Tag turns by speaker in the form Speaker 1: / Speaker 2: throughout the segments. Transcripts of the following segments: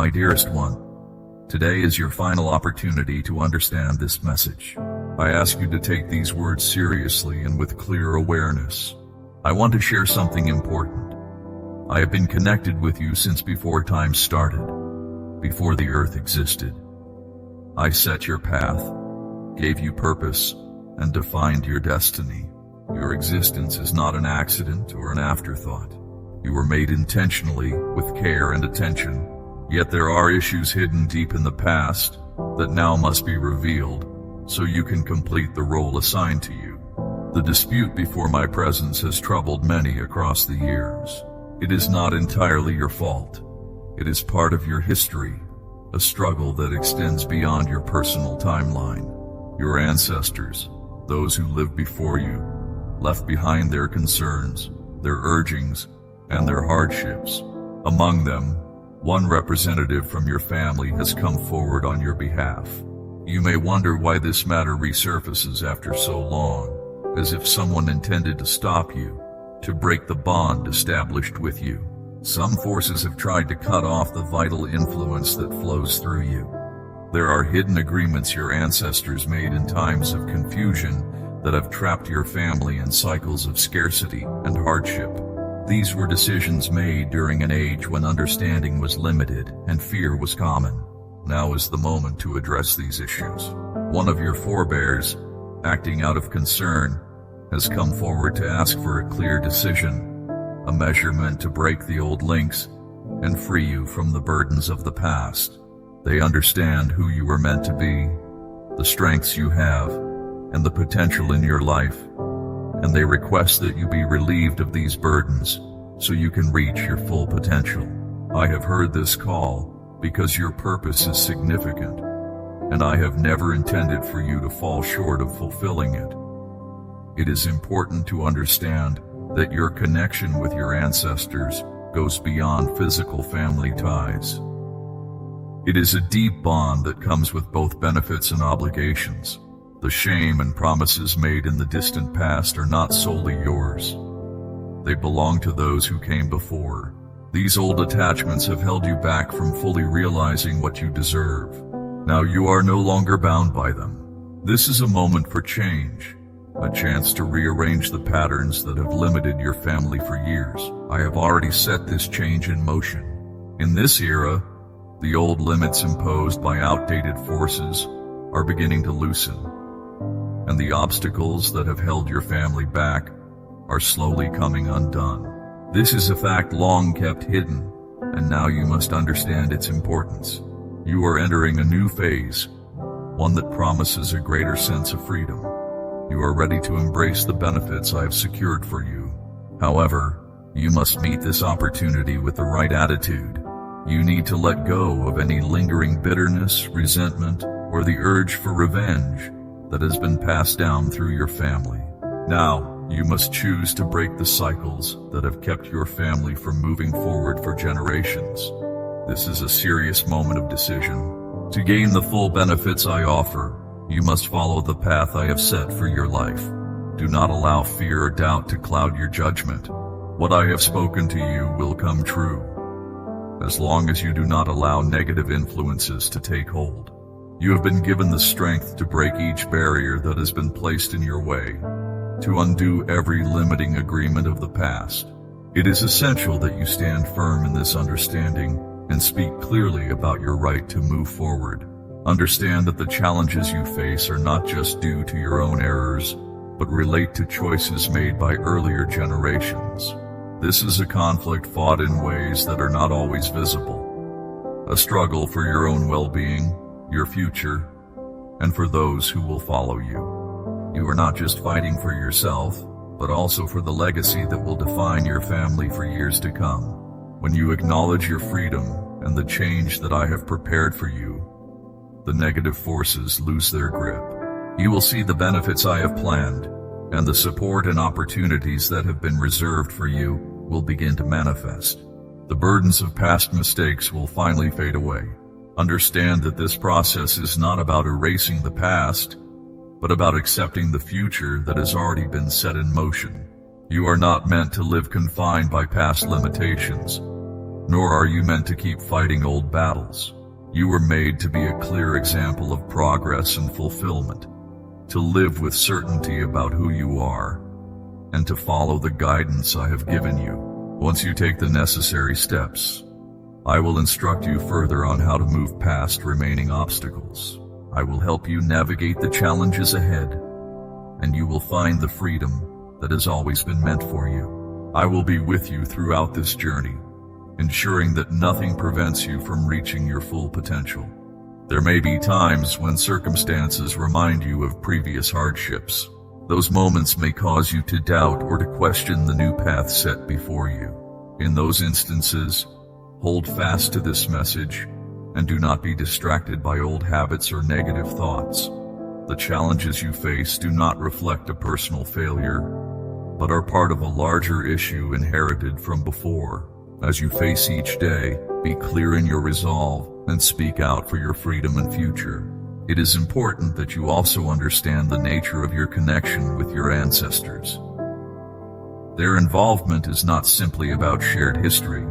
Speaker 1: My dearest one, today is your final opportunity to understand this message. I ask you to take these words seriously and with clear awareness. I want to share something important. I have been connected with you since before time started, before the earth existed. I set your path, gave you purpose, and defined your destiny. Your existence is not an accident or an afterthought. You were made intentionally, with care and attention, yet there are issues hidden deep in the past that now must be revealed so you can complete the role assigned to you. The dispute before my presence has troubled many across the years. It is not entirely your fault. It is part of your history, a struggle that extends beyond your personal timeline. Your ancestors, those who lived before you, left behind their concerns, their urgings, and their hardships. Among them, one representative from your family has come forward on your behalf. You may wonder why this matter resurfaces after so long, as if someone intended to stop you, to break the bond established with you. Some forces have tried to cut off the vital influence that flows through you. There are hidden agreements your ancestors made in times of confusion that have trapped your family in cycles of scarcity and hardship. These were decisions made during an age when understanding was limited and fear was common. Now is the moment to address these issues. One of your forebears, acting out of concern, has come forward to ask for a clear decision, a measure meant to break the old links and free you from the burdens of the past. They understand who you were meant to be, the strengths you have, and the potential in your life, and they request that you be relieved of these burdens so you can reach your full potential. I have heard this call because your purpose is significant, and I have never intended for you to fall short of fulfilling it. It is important to understand that your connection with your ancestors goes beyond physical family ties. It is a deep bond that comes with both benefits and obligations. The shame and promises made in the distant past are not solely yours. They belong to those who came before. These old attachments have held you back from fully realizing what you deserve. Now you are no longer bound by them. This is a moment for change, a chance to rearrange the patterns that have limited your family for years. I have already set this change in motion. In this era, the old limits imposed by outdated forces are beginning to loosen, and the obstacles that have held your family back are slowly coming undone. This is a fact long kept hidden, and now you must understand its importance. You are entering a new phase, one that promises a greater sense of freedom. You are ready to embrace the benefits I have secured for you. However, you must meet this opportunity with the right attitude. You need to let go of any lingering bitterness, resentment, or the urge for revenge that has been passed down through your family. Now, you must choose to break the cycles that have kept your family from moving forward for generations. This is a serious moment of decision. To gain the full benefits I offer, you must follow the path I have set for your life. Do not allow fear or doubt to cloud your judgment. What I have spoken to you will come true, as long as you do not allow negative influences to take hold. You have been given the strength to break each barrier that has been placed in your way, to undo every limiting agreement of the past. It is essential that you stand firm in this understanding and speak clearly about your right to move forward. Understand that the challenges you face are not just due to your own errors, but relate to choices made by earlier generations. This is a conflict fought in ways that are not always visible, a struggle for your own well-being, your future, and for those who will follow you. You are not just fighting for yourself, but also for the legacy that will define your family for years to come. When you acknowledge your freedom and the change that I have prepared for you, the negative forces lose their grip. You will see the benefits I have planned, and the support and opportunities that have been reserved for you will begin to manifest. The burdens of past mistakes will finally fade away. Understand that this process is not about erasing the past, but about accepting the future that has already been set in motion. You are not meant to live confined by past limitations, nor are you meant to keep fighting old battles. You were made to be a clear example of progress and fulfillment, to live with certainty about who you are, and to follow the guidance I have given you. Once you take the necessary steps, I will instruct you further on how to move past remaining obstacles. I will help you navigate the challenges ahead, and you will find the freedom that has always been meant for you. I will be with you throughout this journey, ensuring that nothing prevents you from reaching your full potential. There may be times when circumstances remind you of previous hardships. Those moments may cause you to doubt or to question the new path set before you. In those instances, hold fast to this message and do not be distracted by old habits or negative thoughts. The challenges you face do not reflect a personal failure, but are part of a larger issue inherited from before. As you face each day, be clear in your resolve and speak out for your freedom and future. It is important that you also understand the nature of your connection with your ancestors. Their involvement is not simply about shared history.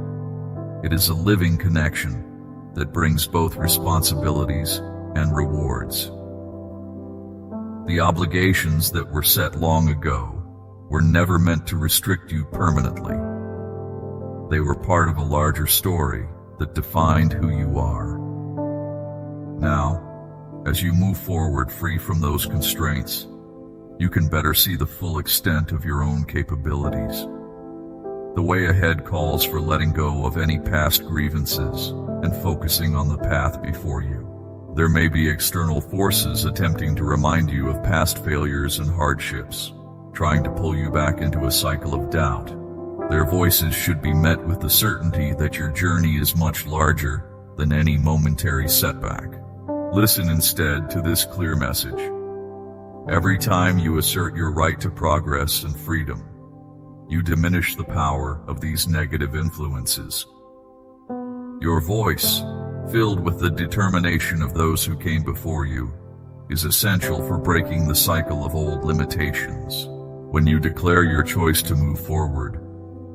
Speaker 1: It is a living connection that brings both responsibilities and rewards. The obligations that were set long ago were never meant to restrict you permanently. They were part of a larger story that defined who you are. Now, as you move forward free from those constraints, you can better see the full extent of your own capabilities. The way ahead calls for letting go of any past grievances and focusing on the path before you. There may be external forces attempting to remind you of past failures and hardships, trying to pull you back into a cycle of doubt. Their voices should be met with the certainty that your journey is much larger than any momentary setback. Listen instead to this clear message. Every time you assert your right to progress and freedom, you diminish the power of these negative influences. Your voice, filled with the determination of those who came before you, is essential for breaking the cycle of old limitations. When you declare your choice to move forward,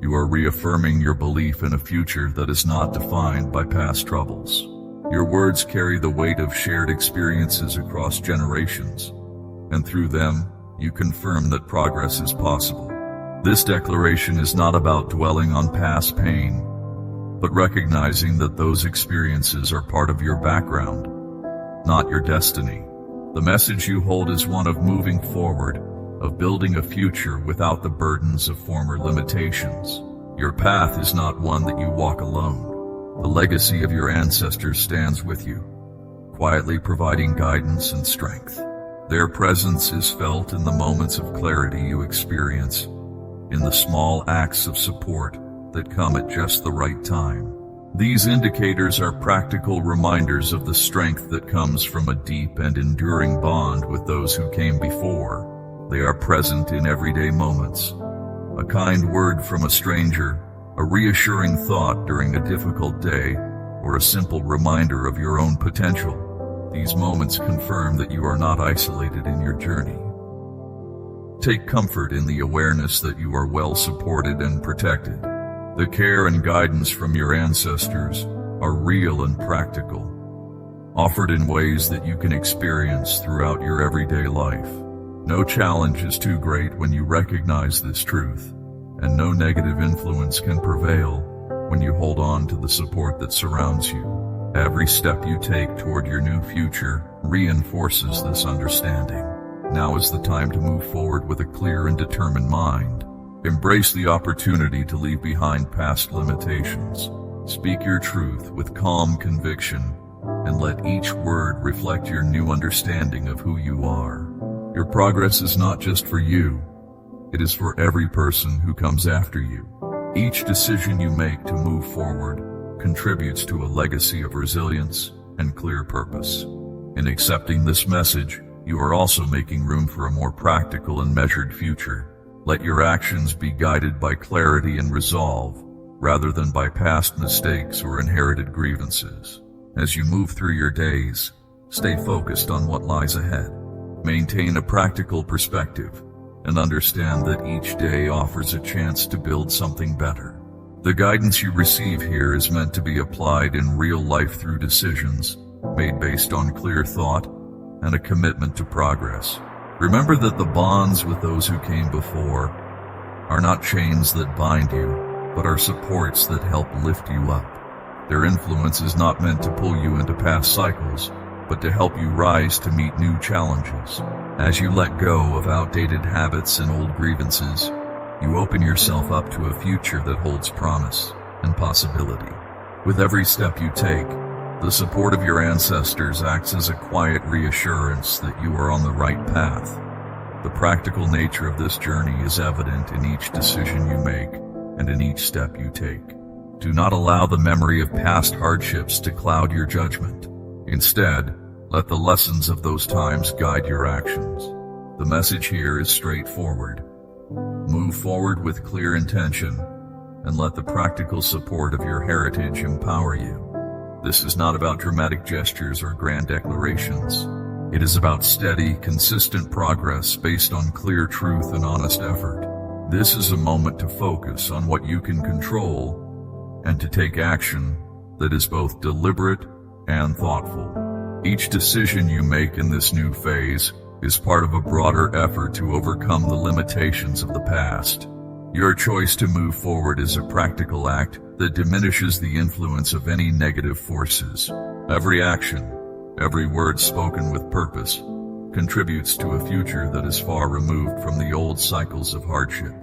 Speaker 1: you are reaffirming your belief in a future that is not defined by past troubles. Your words carry the weight of shared experiences across generations, and through them, you confirm that progress is possible. This declaration is not about dwelling on past pain, but recognizing that those experiences are part of your background, not your destiny. The message you hold is one of moving forward, of building a future without the burdens of former limitations. Your path is not one that you walk alone. The legacy of your ancestors stands with you, quietly providing guidance and strength. Their presence is felt in the moments of clarity you experience, in the small acts of support that come at just the right time. These indicators are practical reminders of the strength that comes from a deep and enduring bond with those who came before. They are present in everyday moments. A kind word from a stranger, a reassuring thought during a difficult day, or a simple reminder of your own potential. These moments confirm that you are not isolated in your journey. Take comfort in the awareness that you are well supported and protected. The care and guidance from your ancestors are real and practical, offered in ways that you can experience throughout your everyday life. No challenge is too great when you recognize this truth, and no negative influence can prevail when you hold on to the support that surrounds you. Every step you take toward your new future reinforces this understanding. Now is the time to move forward with a clear and determined mind. Embrace the opportunity to leave behind past limitations. Speak your truth with calm conviction, and let each word reflect your new understanding of who you are. Your progress is not just for you, it is for every person who comes after you. Each decision you make to move forward contributes to a legacy of resilience and clear purpose. In accepting this message, you are also making room for a more practical and measured future. Let your actions be guided by clarity and resolve, rather than by past mistakes or inherited grievances. As you move through your days, stay focused on what lies ahead. Maintain a practical perspective and understand that each day offers a chance to build something better. The guidance you receive here is meant to be applied in real life through decisions made based on clear thought and a commitment to progress. Remember that the bonds with those who came before are not chains that bind you, but are supports that help lift you up. Their influence is not meant to pull you into past cycles, but to help you rise to meet new challenges. As you let go of outdated habits and old grievances, you open yourself up to a future that holds promise and possibility. With every step you take, the support of your ancestors acts as a quiet reassurance that you are on the right path. The practical nature of this journey is evident in each decision you make and in each step you take. Do not allow the memory of past hardships to cloud your judgment. Instead, let the lessons of those times guide your actions. The message here is straightforward. Move forward with clear intention and let the practical support of your heritage empower you. This is not about dramatic gestures or grand declarations. It is about steady, consistent progress based on clear truth and honest effort. This is a moment to focus on what you can control and to take action that is both deliberate and thoughtful. Each decision you make in this new phase is part of a broader effort to overcome the limitations of the past. Your choice to move forward is a practical act that diminishes the influence of any negative forces. Every action, every word spoken with purpose, contributes to a future that is far removed from the old cycles of hardship.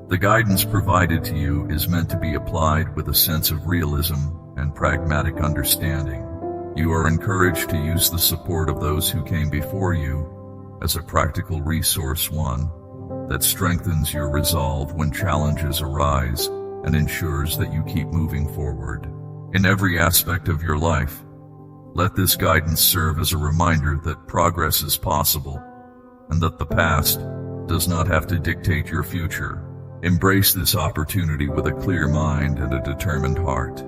Speaker 1: The guidance provided to you is meant to be applied with a sense of realism and pragmatic understanding. You are encouraged to use the support of those who came before you as a practical resource, one that strengthens your resolve when challenges arise and ensures that you keep moving forward. In every aspect of your life, let this guidance serve as a reminder that progress is possible and that the past does not have to dictate your future. Embrace this opportunity with a clear mind and a determined heart.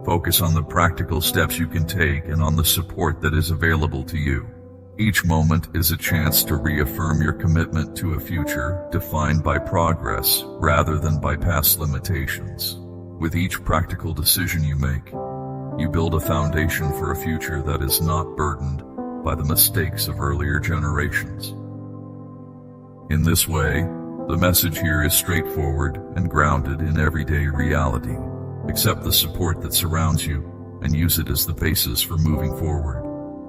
Speaker 1: Focus on the practical steps you can take and on the support that is available to you. Each moment is a chance to reaffirm your commitment to a future defined by progress rather than by past limitations. With each practical decision you make, you build a foundation for a future that is not burdened by the mistakes of earlier generations. In this way, the message here is straightforward and grounded in everyday reality. Accept the support that surrounds you and use it as the basis for moving forward.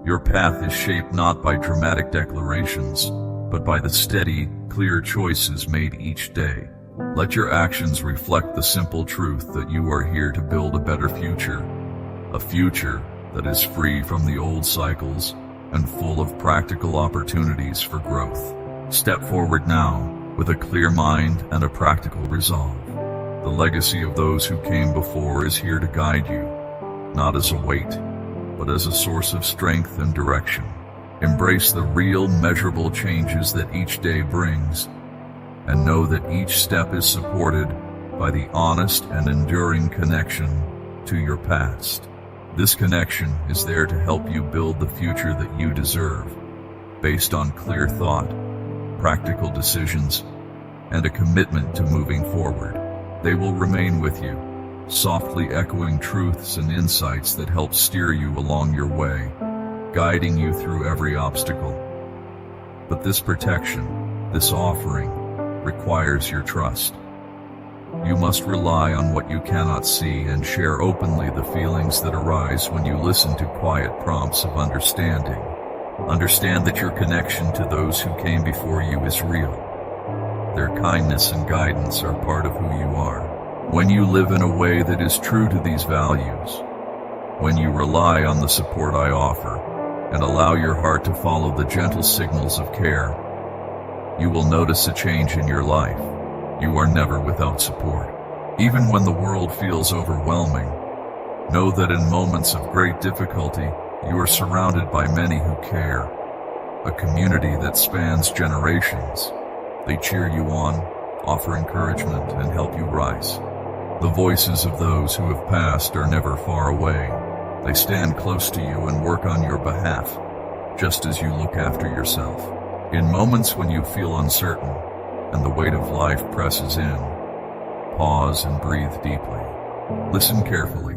Speaker 1: Your path is shaped not by dramatic declarations, but by the steady, clear choices made each day. Let your actions reflect the simple truth that you are here to build a better future, a future that is free from the old cycles and full of practical opportunities for growth. Step forward now with a clear mind and a practical resolve. The legacy of those who came before is here to guide you, not as a weight, but as a source of strength and direction. Embrace the real, measurable changes that each day brings, and know that each step is supported by the honest and enduring connection to your past. This connection is there to help you build the future that you deserve, based on clear thought, practical decisions, and a commitment to moving forward. They will remain with you, softly echoing truths and insights that help steer you along your way, guiding you through every obstacle. But this protection, this offering, requires your trust. You must rely on what you cannot see and share openly the feelings that arise when you listen to quiet prompts of understanding. Understand that your connection to those who came before you is real. Their kindness and guidance are part of who you are. When you live in a way that is true to these values, when you rely on the support I offer and allow your heart to follow the gentle signals of care, you will notice a change in your life. You are never without support. Even when the world feels overwhelming, know that in moments of great difficulty, you are surrounded by many who care, a community that spans generations. They cheer you on, offer encouragement, and help you rise. The voices of those who have passed are never far away. They stand close to you and work on your behalf, just as you look after yourself. In moments when you feel uncertain and the weight of life presses in, pause and breathe deeply. Listen carefully.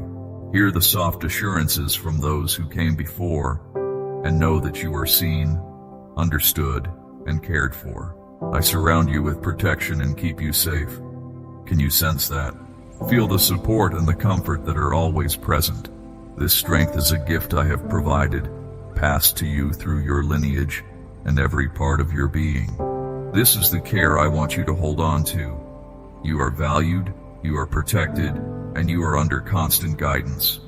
Speaker 1: Hear the soft assurances from those who came before, and know that you are seen, understood, and cared for. I surround you with protection and keep you safe. Can you sense that? Feel the support and the comfort that are always present. This strength is a gift I have provided, passed to you through your lineage and every part of your being. This is the care I want you to hold on to. You are valued, you are protected, and you are under constant guidance.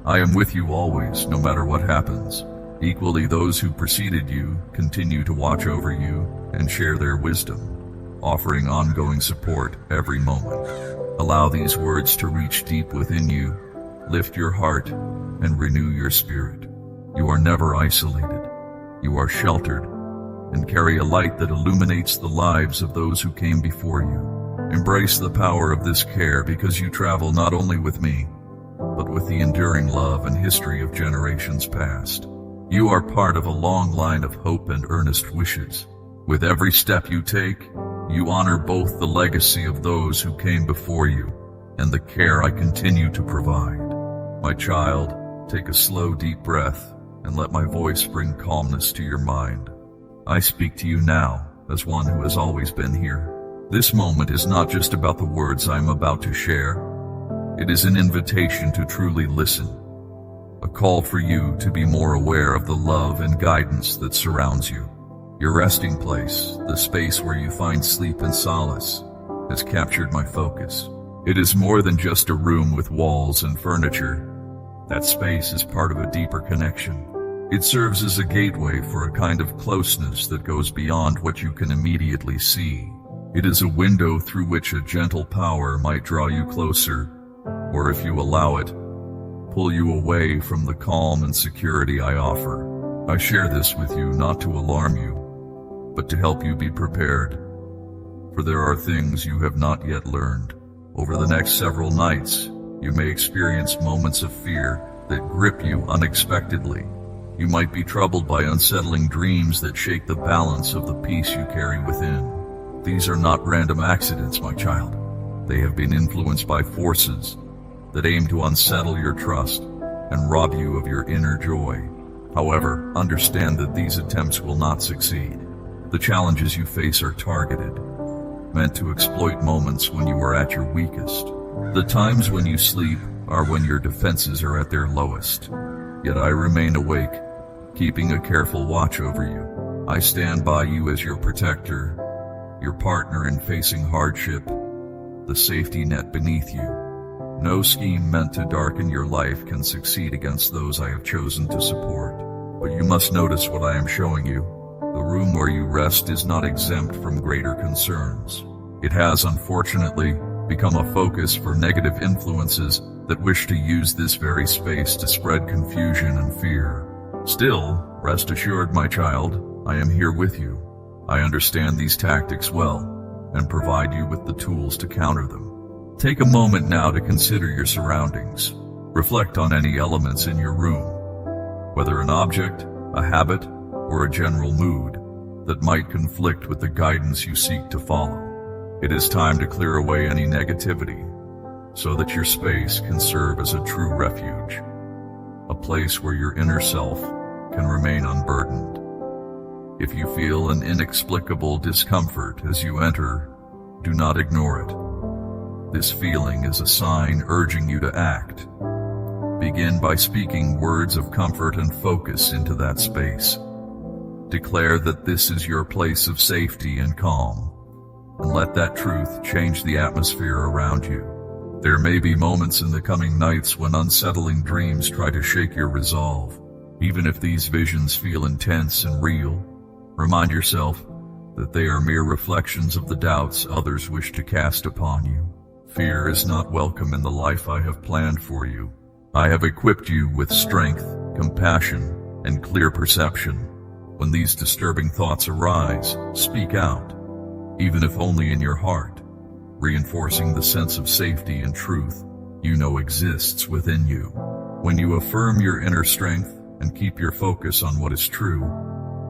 Speaker 1: I am with you always, no matter what happens. Equally, those who preceded you continue to watch over you and share their wisdom, offering ongoing support every moment. Allow these words to reach deep within you, lift your heart, and renew your spirit. You are never isolated. You are sheltered, and carry a light that illuminates the lives of those who came before you. Embrace the power of this care, because you travel not only with me, but with the enduring love and history of generations past. You are part of a long line of hope and earnest wishes. With every step you take, you honor both the legacy of those who came before you and the care I continue to provide. My child, take a slow, deep breath and let my voice bring calmness to your mind. I speak to you now as one who has always been here. This moment is not just about the words I am about to share. It is an invitation to truly listen, a call for you to be more aware of the love and guidance that surrounds you. Your resting place, the space where you find sleep and solace, has captured my focus. It is more than just a room with walls and furniture. That space is part of a deeper connection. It serves as a gateway for a kind of closeness that goes beyond what you can immediately see. It is a window through which a gentle power might draw you closer, or if you allow it, pull you away from the calm and security I offer. I share this with you not to alarm you, but to help you be prepared. For there are things you have not yet learned. Over the next several nights, you may experience moments of fear that grip you unexpectedly. You might be troubled by unsettling dreams that shake the balance of the peace you carry within. These are not random accidents, my child. They have been influenced by forces that aim to unsettle your trust and rob you of your inner joy. However, understand that these attempts will not succeed. The challenges you face are targeted, meant to exploit moments when you are at your weakest. The times when you sleep are when your defenses are at their lowest. Yet I remain awake, keeping a careful watch over you. I stand by you as your protector, your partner in facing hardship, the safety net beneath you. No scheme meant to darken your life can succeed against those I have chosen to support. But you must notice what I am showing you. The room where you rest is not exempt from greater concerns. It has, unfortunately, become a focus for negative influences that wish to use this very space to spread confusion and fear. Still, rest assured, my child, I am here with you. I understand these tactics well and provide you with the tools to counter them. Take a moment now to consider your surroundings. Reflect on any elements in your room, whether an object, a habit, or a general mood that might conflict with the guidance you seek to follow. It is time to clear away any negativity so that your space can serve as a true refuge, a place where your inner self can remain unburdened. If you feel an inexplicable discomfort as you enter, do not ignore it. This feeling is a sign urging you to act. Begin by speaking words of comfort and focus into that space. Declare that this is your place of safety and calm, and let that truth change the atmosphere around you. There may be moments in the coming nights when unsettling dreams try to shake your resolve. Even if these visions feel intense and real, remind yourself that they are mere reflections of the doubts others wish to cast upon you. Fear is not welcome in the life I have planned for you. I have equipped you with strength, compassion, and clear perception. When these disturbing thoughts arise, speak out, even if only in your heart, reinforcing the sense of safety and truth you know exists within you. When you affirm your inner strength and keep your focus on what is true,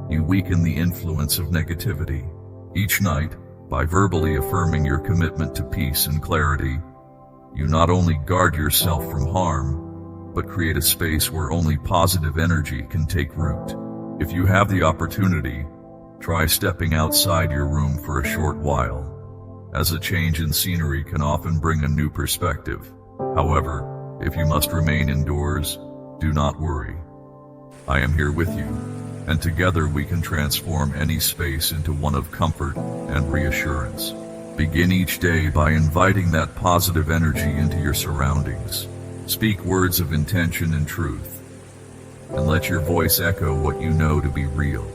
Speaker 1: you weaken the influence of negativity. Each night, by verbally affirming your commitment to peace and clarity, You not only guard yourself from harm, but create a space where only positive energy can take root. If you have the opportunity, try stepping outside your room for a short while, as a change in scenery can often bring a new perspective. However, if you must remain indoors, do not worry. I am here with you, and together we can transform any space into one of comfort and reassurance. Begin each day by inviting that positive energy into your surroundings. Speak words of intention and truth, and let your voice echo what you know to be real.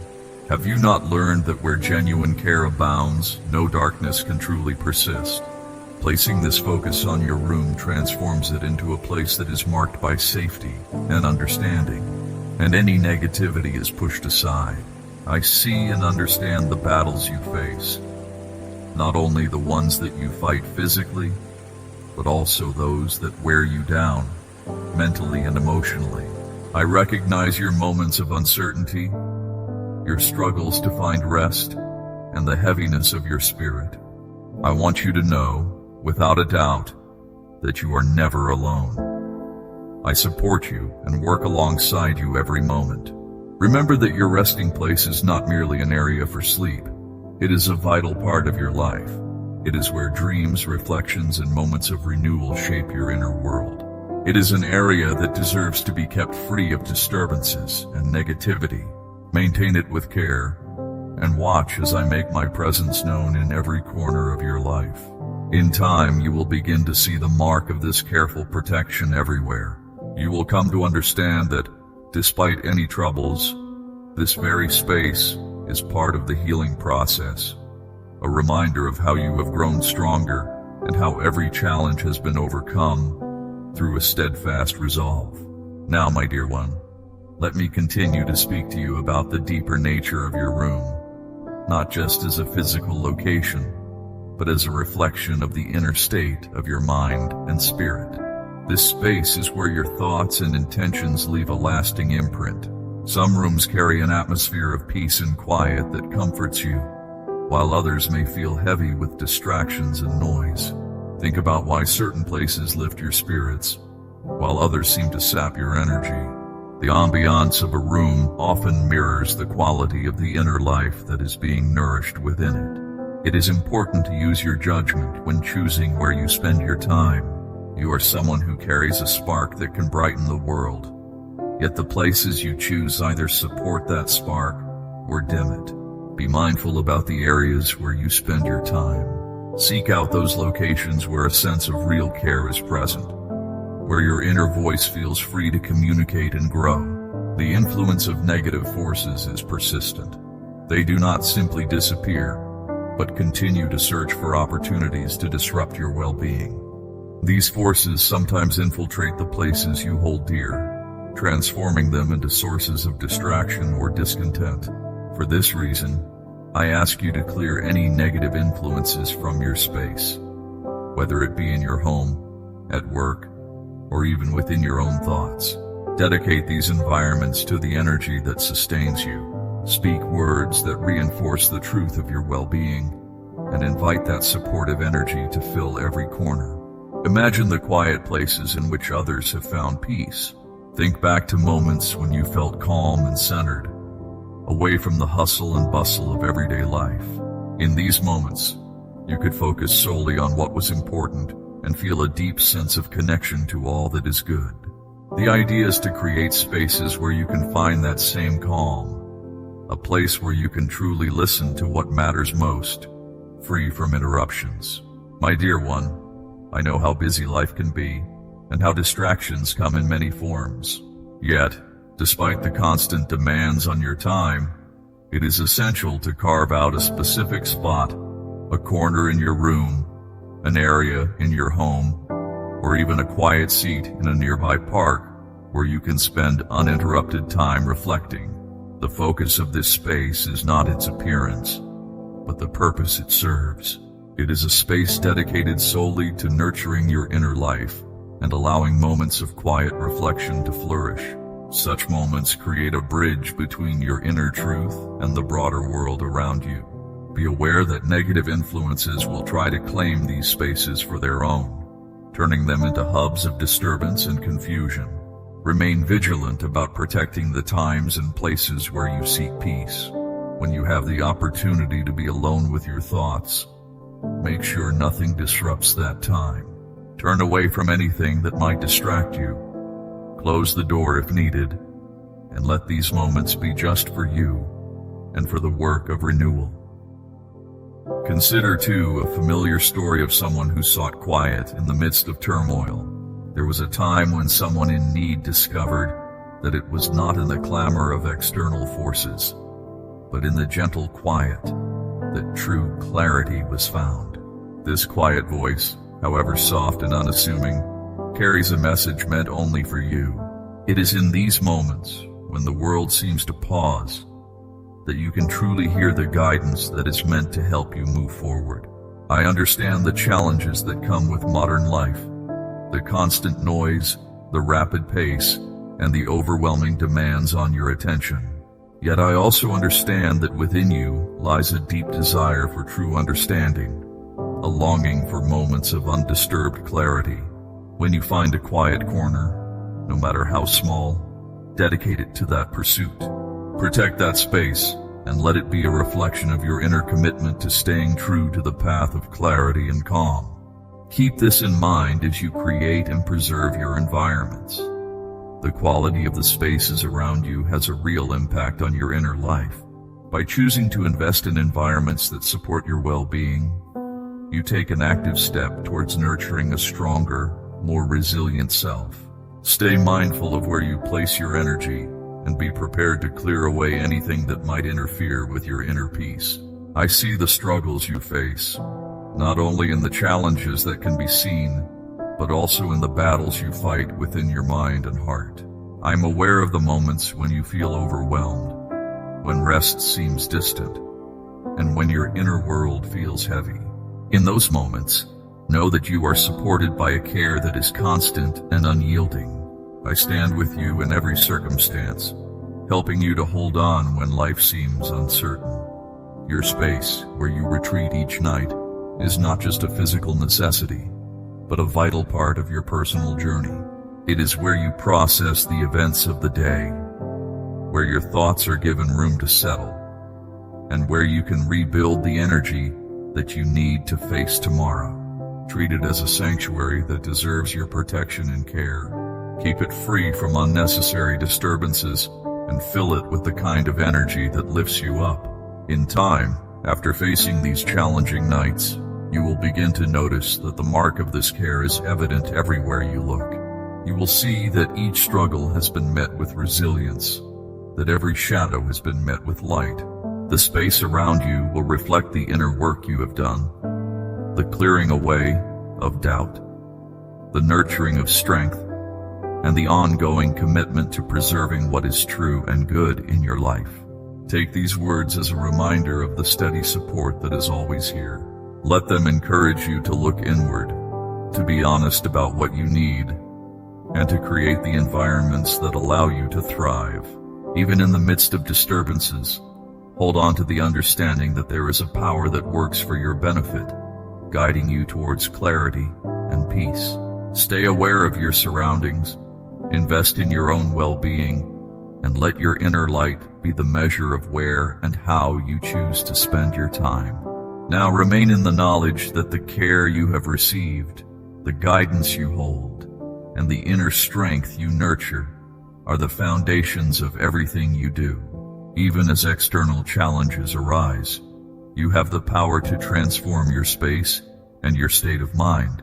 Speaker 1: Have you not learned that where genuine care abounds, no darkness can truly persist? Placing this focus on your room transforms it into a place that is marked by safety and understanding, and any negativity is pushed aside. I see and understand the battles you face, not only the ones that you fight physically, but also those that wear you down, mentally and emotionally. I recognize your moments of uncertainty, your struggles to find rest, and the heaviness of your spirit. I want you to know, without a doubt, that you are never alone. I support you and work alongside you every moment. Remember that your resting place is not merely an area for sleep. It is a vital part of your life. It is where dreams, reflections, and moments of renewal shape your inner world. It is an area that deserves to be kept free of disturbances and negativity. Maintain it with care, and watch as I make my presence known in every corner of your life. In time, you will begin to see the mark of this careful protection everywhere. You will come to understand that, despite any troubles, this very space is part of the healing process, a reminder of how you have grown stronger and how every challenge has been overcome through a steadfast resolve. Now, my dear one, let me continue to speak to you about the deeper nature of your room, not just as a physical location, but as a reflection of the inner state of your mind and spirit. This space is where your thoughts and intentions leave a lasting imprint. Some rooms carry an atmosphere of peace and quiet that comforts you, while others may feel heavy with distractions and noise. Think about why certain places lift your spirits, while others seem to sap your energy. The ambiance of a room often mirrors the quality of the inner life that is being nourished within it. It is important to use your judgment when choosing where you spend your time. You are someone who carries a spark that can brighten the world, yet the places you choose either support that spark or dim it. Be mindful about the areas where you spend your time. Seek out those locations where a sense of real care is present, where your inner voice feels free to communicate and grow. The influence of negative forces is persistent. They do not simply disappear, but continue to search for opportunities to disrupt your well-being. These forces sometimes infiltrate the places you hold dear, transforming them into sources of distraction or discontent. For this reason, I ask you to clear any negative influences from your space, whether it be in your home, at work, or even within your own thoughts. Dedicate these environments to the energy that sustains you. Speak words that reinforce the truth of your well-being, and invite that supportive energy to fill every corner. Imagine the quiet places in which others have found peace. Think back to moments when you felt calm and centered, away from the hustle and bustle of everyday life. In these moments, you could focus solely on what was important and feel a deep sense of connection to all that is good. The idea is to create spaces where you can find that same calm, a place where you can truly listen to what matters most, free from interruptions. My dear one, I know how busy life can be, and how distractions come in many forms. Yet, despite the constant demands on your time, it is essential to carve out a specific spot, a corner in your room, an area in your home, or even a quiet seat in a nearby park where you can spend uninterrupted time reflecting. The focus of this space is not its appearance, but the purpose it serves. It is a space dedicated solely to nurturing your inner life and allowing moments of quiet reflection to flourish. Such moments create a bridge between your inner truth and the broader world around you. Be aware that negative influences will try to claim these spaces for their own, turning them into hubs of disturbance and confusion. Remain vigilant about protecting the times and places where you seek peace. When you have the opportunity to be alone with your thoughts, make sure nothing disrupts that time. Turn away from anything that might distract you. Close the door if needed, and let these moments be just for you and for the work of renewal. Consider, too, a familiar story of someone who sought quiet in the midst of turmoil. There was a time when someone in need discovered that it was not in the clamor of external forces, but in the gentle quiet that true clarity was found. This quiet voice, however soft and unassuming, carries a message meant only for you. It is in these moments, when the world seems to pause, that you can truly hear the guidance that is meant to help you move forward. I understand the challenges that come with modern life, the constant noise, the rapid pace, and the overwhelming demands on your attention. Yet I also understand that within you lies a deep desire for true understanding, a longing for moments of undisturbed clarity. When you find a quiet corner, no matter how small, dedicate it to that pursuit. Protect that space and let it be a reflection of your inner commitment to staying true to the path of clarity and calm. Keep this in mind as you create and preserve your environments. The quality of the spaces around you has a real impact on your inner life. By choosing to invest in environments that support your well-being, you take an active step towards nurturing a stronger, more resilient self. Stay mindful of where you place your energy and be prepared to clear away anything that might interfere with your inner peace. I see the struggles you face, not only in the challenges that can be seen, but also in the battles you fight within your mind and heart. I'm aware of the moments when you feel overwhelmed, when rest seems distant, and when your inner world feels heavy. In those moments, know that you are supported by a care that is constant and unyielding. I stand with you in every circumstance, helping you to hold on when life seems uncertain. Your space, where you retreat each night, is not just a physical necessity, but a vital part of your personal journey. It is where you process the events of the day, where your thoughts are given room to settle, and where you can rebuild the energy that you need to face tomorrow. Treat it as a sanctuary that deserves your protection and care. Keep it free from unnecessary disturbances and fill it with the kind of energy that lifts you up. In time, after facing these challenging nights, you will begin to notice that the mark of this care is evident everywhere you look. You will see that each struggle has been met with resilience, that every shadow has been met with light. The space around you will reflect the inner work you have done, the clearing away of doubt, the nurturing of strength, and the ongoing commitment to preserving what is true and good in your life. Take these words as a reminder of the steady support that is always here. Let them encourage you to look inward, to be honest about what you need, and to create the environments that allow you to thrive. Even in the midst of disturbances, hold on to the understanding that there is a power that works for your benefit, guiding you towards clarity and peace. Stay aware of your surroundings, invest in your own well-being, and let your inner light be the measure of where and how you choose to spend your time. Now remain in the knowledge that the care you have received, the guidance you hold, and the inner strength you nurture are the foundations of everything you do. Even as external challenges arise, you have the power to transform your space and your state of mind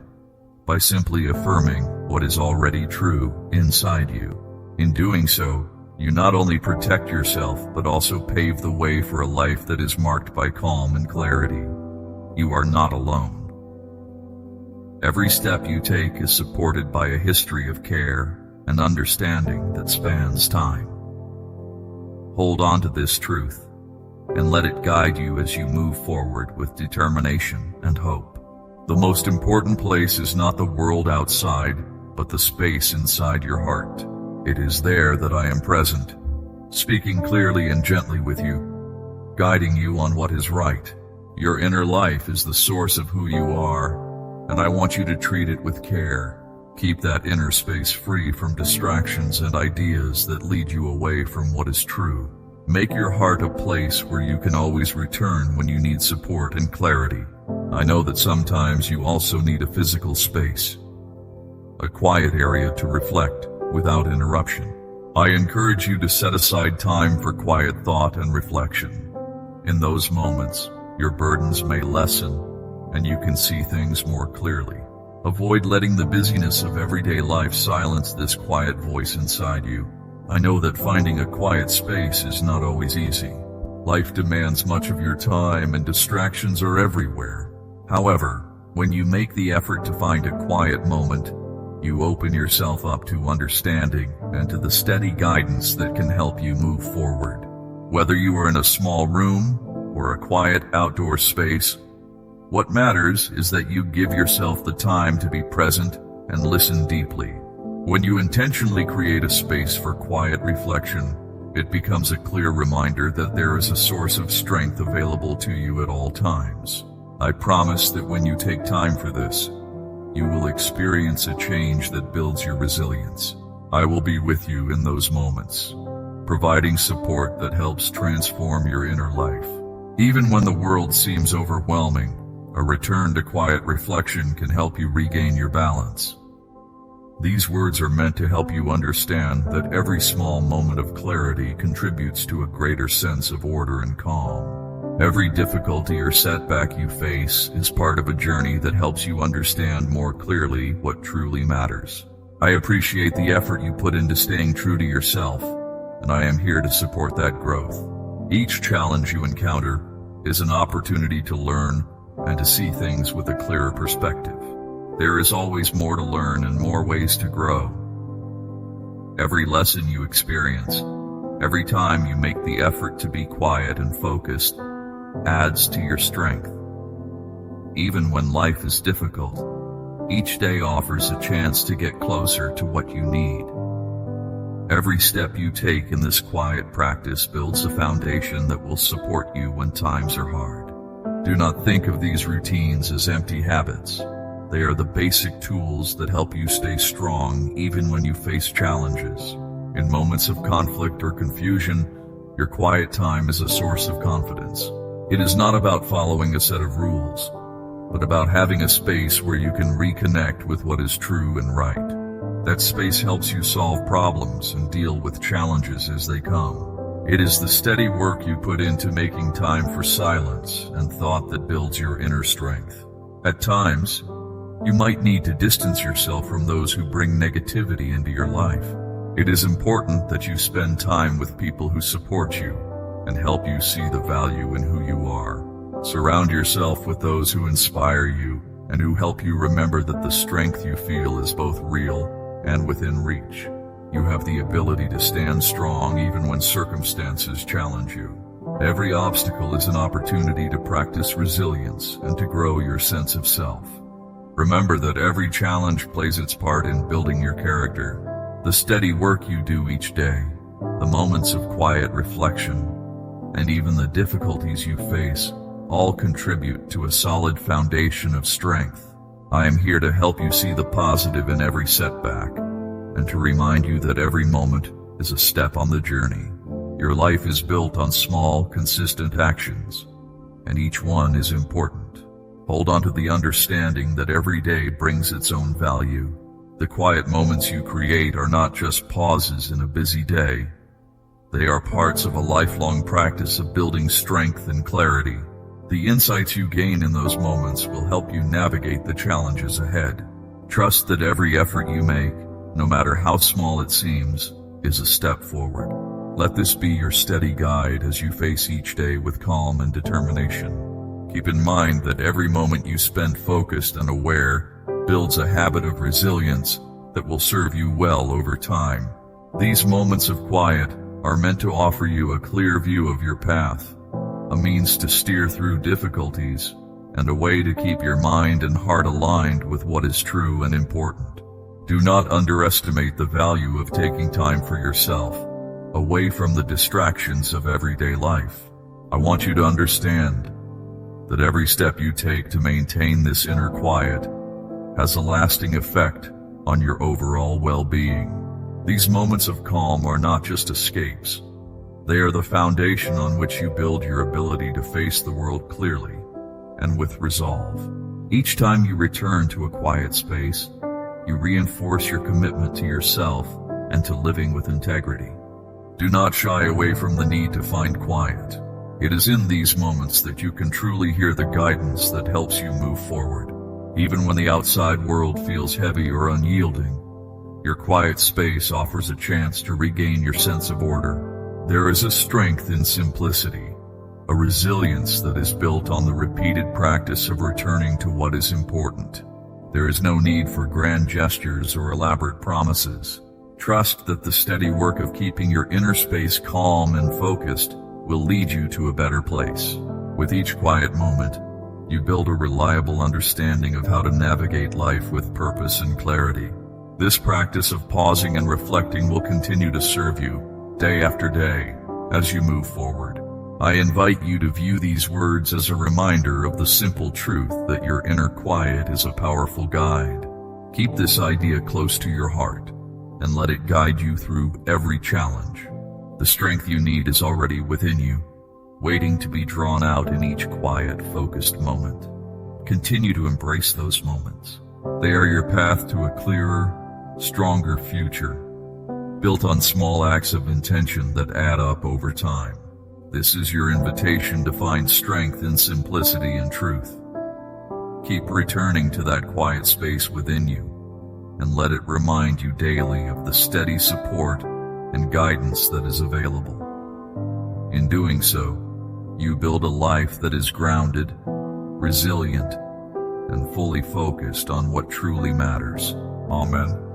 Speaker 1: by simply affirming what is already true inside you. In doing so, you not only protect yourself, but also pave the way for a life that is marked by calm and clarity. You are not alone. Every step you take is supported by a history of care and understanding that spans time. Hold on to this truth and let it guide you as you move forward with determination and hope. The most important place is not the world outside, but the space inside your heart. It is there that I am present, speaking clearly and gently with you, guiding you on what is right. Your inner life is the source of who you are, and I want you to treat it with care. Keep that inner space free from distractions and ideas that lead you away from what is true. Make your heart a place where you can always return when you need support and clarity. I know that sometimes you also need a physical space, a quiet area to reflect without interruption. I encourage you to set aside time for quiet thought and reflection. In those moments, your burdens may lessen and you can see things more clearly. Avoid letting the busyness of everyday life silence this quiet voice inside you. I know that finding a quiet space is not always easy. Life demands much of your time and distractions are everywhere. However, when you make the effort to find a quiet moment, you open yourself up to understanding and to the steady guidance that can help you move forward. Whether you are in a small room or a quiet outdoor space, what matters is that you give yourself the time to be present and listen deeply. When you intentionally create a space for quiet reflection, it becomes a clear reminder that there is a source of strength available to you at all times. I promise that when you take time for this, you will experience a change that builds your resilience. I will be with you in those moments, providing support that helps transform your inner life. Even when the world seems overwhelming, a return to quiet reflection can help you regain your balance. These words are meant to help you understand that every small moment of clarity contributes to a greater sense of order and calm. Every difficulty or setback you face is part of a journey that helps you understand more clearly what truly matters. I appreciate the effort you put into staying true to yourself, and I am here to support that growth. Each challenge you encounter is an opportunity to learn and to see things with a clearer perspective. There is always more to learn and more ways to grow. Every lesson you experience, every time you make the effort to be quiet and focused, adds to your strength. Even when life is difficult, each day offers a chance to get closer to what you need. Every step you take in this quiet practice builds a foundation that will support you when times are hard. Do not think of these routines as empty habits. They are the basic tools that help you stay strong even when you face challenges. In moments of conflict or confusion, your quiet time is a source of confidence. It is not about following a set of rules, but about having a space where you can reconnect with what is true and right. That space helps you solve problems and deal with challenges as they come. It is the steady work you put into making time for silence and thought that builds your inner strength. At times, you might need to distance yourself from those who bring negativity into your life. It is important that you spend time with people who support you and help you see the value in who you are. Surround yourself with those who inspire you and who help you remember that the strength you feel is both real and within reach. You have the ability to stand strong even when circumstances challenge you. Every obstacle is an opportunity to practice resilience and to grow your sense of self. Remember that every challenge plays its part in building your character. The steady work you do each day, the moments of quiet reflection, and even the difficulties you face all contribute to a solid foundation of strength. I am here to help you see the positive in every setback and to remind you that every moment is a step on the journey. Your life is built on small, consistent actions, and each one is important. Hold on to the understanding that every day brings its own value. The quiet moments you create are not just pauses in a busy day. They are parts of a lifelong practice of building strength and clarity. The insights you gain in those moments will help you navigate the challenges ahead. Trust that every effort you make, no matter how small it seems, is a step forward. Let this be your steady guide as you face each day with calm and determination. Keep in mind that every moment you spend focused and aware builds a habit of resilience that will serve you well over time. These moments of quiet are meant to offer you a clear view of your path, a means to steer through difficulties, and a way to keep your mind and heart aligned with what is true and important. Do not underestimate the value of taking time for yourself, away from the distractions of everyday life. I want you to understand that every step you take to maintain this inner quiet has a lasting effect on your overall well-being. These moments of calm are not just escapes. They are the foundation on which you build your ability to face the world clearly and with resolve. Each time you return to a quiet space, you reinforce your commitment to yourself and to living with integrity. Do not shy away from the need to find quiet. It is in these moments that you can truly hear the guidance that helps you move forward. Even when the outside world feels heavy or unyielding, your quiet space offers a chance to regain your sense of order. There is a strength in simplicity, a resilience that is built on the repeated practice of returning to what is important. There is no need for grand gestures or elaborate promises. Trust that the steady work of keeping your inner space calm and focused will lead you to a better place. With each quiet moment, you build a reliable understanding of how to navigate life with purpose and clarity. This practice of pausing and reflecting will continue to serve you day after day as you move forward. I invite you to view these words as a reminder of the simple truth that your inner quiet is a powerful guide. Keep this idea close to your heart and let it guide you through every challenge. The strength you need is already within you, waiting to be drawn out in each quiet, focused moment. Continue to embrace those moments. They are your path to a clearer, stronger future, built on small acts of intention that add up over time. This is your invitation to find strength in simplicity and truth. Keep returning to that quiet space within you, and let it remind you daily of the steady support and guidance that is available. In doing so, you build a life that is grounded, resilient, and fully focused on what truly matters. Amen.